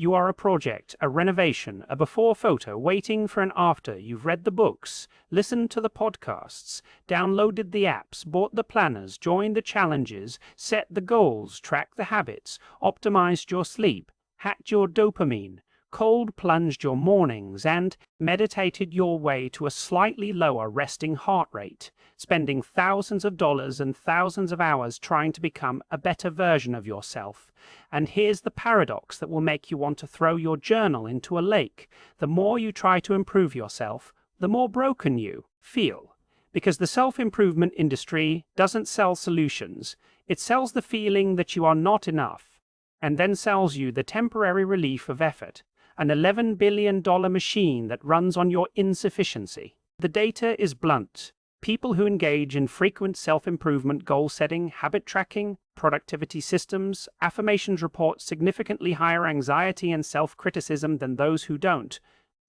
You are a project, a renovation, a before photo waiting for an after. You've read the books, listened to the podcasts, downloaded the apps, bought the planners, joined the challenges, set the goals, tracked the habits, optimized your sleep, hacked your dopamine, cold-plunged your mornings, and meditated your way to a slightly lower resting heart rate, spending thousands of dollars and thousands of hours trying to become a better version of yourself. And here's the paradox that will make you want to throw your journal into a lake. The more you try to improve yourself, the more broken you feel. Because the self-improvement industry doesn't sell solutions, it sells the feeling that you are not enough, and then sells you the temporary relief of effort, an $11 billion machine that runs on your insufficiency. The data is blunt. People who engage in frequent self-improvement goal setting, habit tracking, productivity systems, affirmations report significantly higher anxiety and self-criticism than those who don't.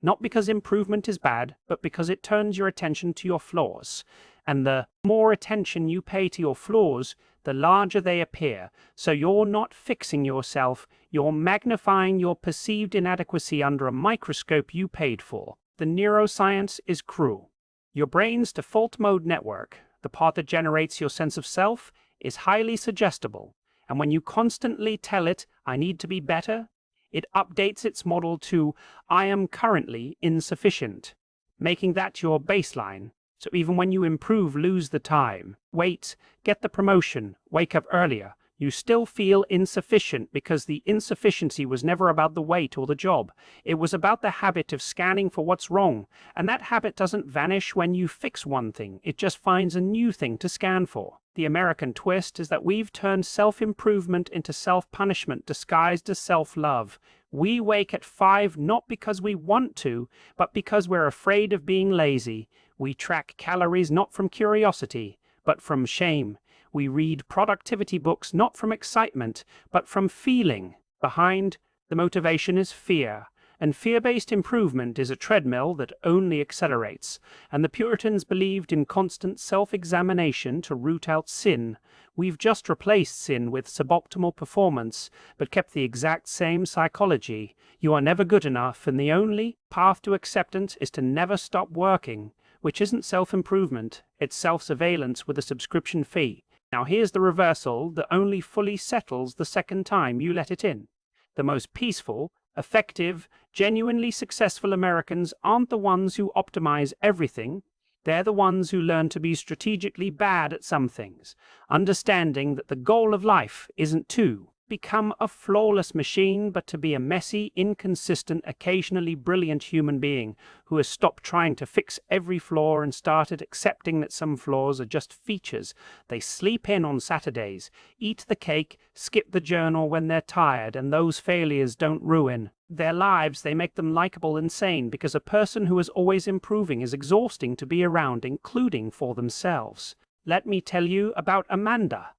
Not because improvement is bad, but because it turns your attention to your flaws. And the more attention you pay to your flaws, the larger they appear. So you're not fixing yourself, you're magnifying your perceived inadequacy under a microscope you paid for. The neuroscience is cruel. Your brain's default mode network, the part that generates your sense of self, is highly suggestible. And when you constantly tell it, "I need to be better," it updates its model to "I am currently insufficient," making that your baseline. So even when you improve, lose the time, wait, get the promotion, wake up earlier, you still feel insufficient because the insufficiency was never about the weight or the job. It was about the habit of scanning for what's wrong. And that habit doesn't vanish when you fix one thing. It just finds a new thing to scan for. The American twist is that we've turned self-improvement into self-punishment disguised as self-love. We wake at 5 not because we want to, but because we're afraid of being lazy. We track calories not from curiosity, but from shame. We read productivity books not from excitement, but from feeling. Behind the motivation is fear, and fear-based improvement is a treadmill that only accelerates. And the Puritans believed in constant self-examination to root out sin. We've just replaced sin with suboptimal performance, but kept the exact same psychology. You are never good enough, and the only path to acceptance is to never stop working, which isn't self-improvement, it's self-surveillance with a subscription fee. Now here's the reversal that only fully settles the second time you let it in. The most peaceful, effective, genuinely successful Americans aren't the ones who optimize everything. They're the ones who learn to be strategically bad at some things, understanding that the goal of life isn't to become a flawless machine, but to be a messy, inconsistent, occasionally brilliant human being who has stopped trying to fix every flaw and started accepting that some flaws are just features. They sleep in on Saturdays, eat the cake, skip the journal when they're tired, and those failures don't ruin their lives. They make them likable and sane, because a person who is always improving is exhausting to be around, including for themselves. Let me tell you about Amanda,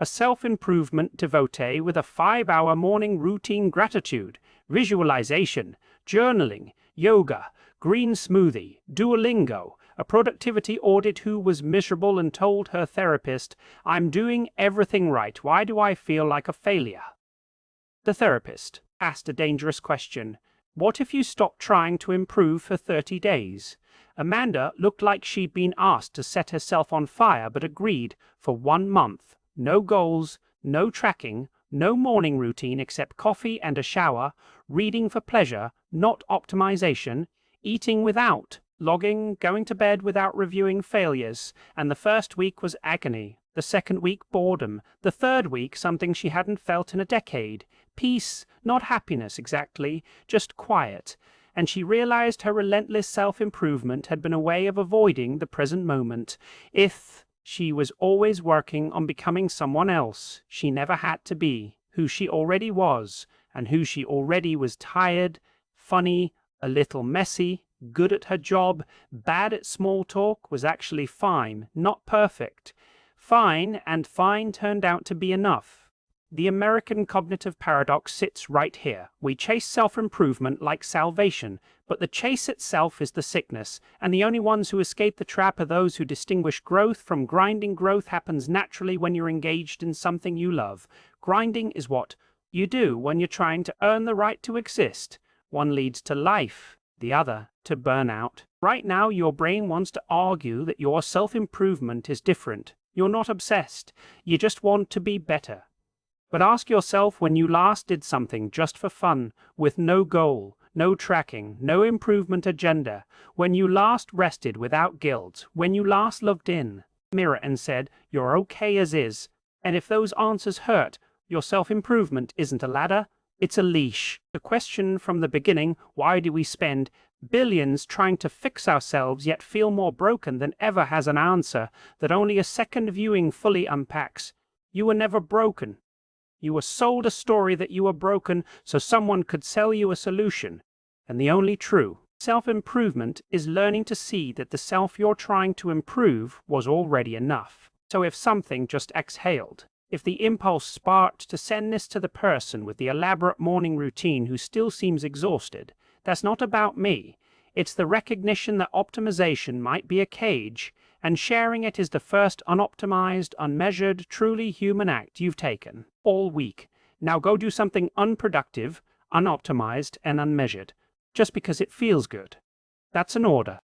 a self-improvement devotee with a 5-hour morning routine: gratitude, visualization, journaling, yoga, green smoothie, Duolingo, a productivity audit, who was miserable and told her therapist, "I'm doing everything right. Why do I feel like a failure?" The therapist asked a dangerous question. What if you stopped trying to improve for 30 days? Amanda looked like she'd been asked to set herself on fire, but agreed. For 1 month. No goals, no tracking, no morning routine except coffee and a shower, reading for pleasure, not optimization, eating without logging, going to bed without reviewing failures. And the first week was agony, the second week boredom, the third week something she hadn't felt in a decade. Peace, not happiness exactly, just quiet. And she realized her relentless self-improvement had been a way of avoiding the present moment. If she was always working on becoming someone else, she never had to be who she already was, and who she already was: tired, funny, a little messy, good at her job, bad at small talk, was actually fine, not perfect. Fine, and fine turned out to be enough. The American cognitive paradox sits right here. We chase self-improvement like salvation, but the chase itself is the sickness, and the only ones who escape the trap are those who distinguish growth from grinding. Growth happens naturally when you're engaged in something you love. Grinding is what You do when you're trying to earn the right to exist. One leads to life, the other to burnout. Right now, your brain wants to argue that your self-improvement is different. You're not obsessed. You just want to be better. But ask yourself when you last did something just for fun, with no goal, no tracking, no improvement agenda, when you last rested without guilt, when you last looked in the mirror and said, "You're okay as is." And if those answers hurt, your self-improvement isn't a ladder, it's a leash. The question from the beginning, why do we spend billions trying to fix ourselves yet feel more broken than ever, has an answer that only a second viewing fully unpacks. You were never broken. You were sold a story that you were broken so someone could sell you a solution. And the only true self-improvement is learning to see that the self you're trying to improve was already enough. So if something just exhaled, if the impulse sparked to send this to the person with the elaborate morning routine who still seems exhausted, that's not about me. It's the recognition that optimization might be a cage, and sharing it is the first unoptimized, unmeasured, truly human act you've taken all week. Now go do something unproductive, unoptimized, and unmeasured, just because it feels good. That's an order.